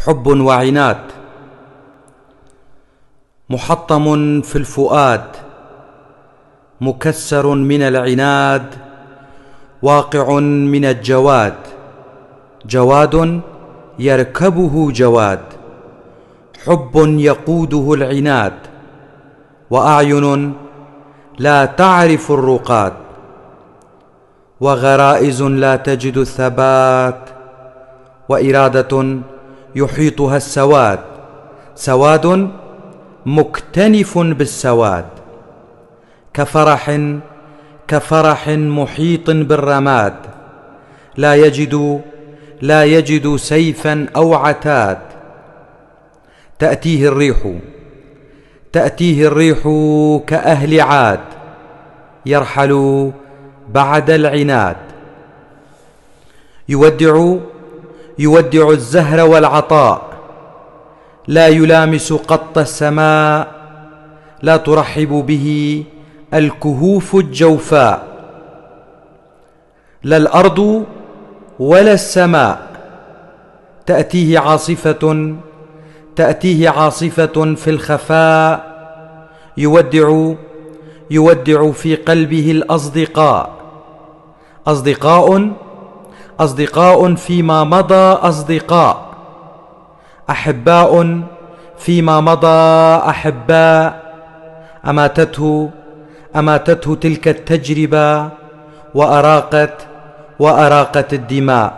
حب وعناد، محطم في الفؤاد، مكسر من العناد، واقع من الجواد، جواد يركبه جواد، حب يقوده العناد، وأعين لا تعرف الرقاد، وغرائز لا تجد الثبات، وإرادة يحيطها السواد، سواد مكتنف بالسواد، كفرح محيط بالرماد، لا يجد سيفا أو عتاد. تأتيه الريح كأهل عاد، يرحل بعد العناد، يودع الزهر والعطاء، لا يلامس قط السماء، لا ترحب به الكهوف الجوفاء، لا الأرض ولا السماء. تأتيه عاصفة في الخفاء، يودع في قلبه الأصدقاء، أصدقاء فيما مضى، أصدقاء أحباء فيما مضى، أحباء. أماتته تلك التجربة، وأراقت الدماء.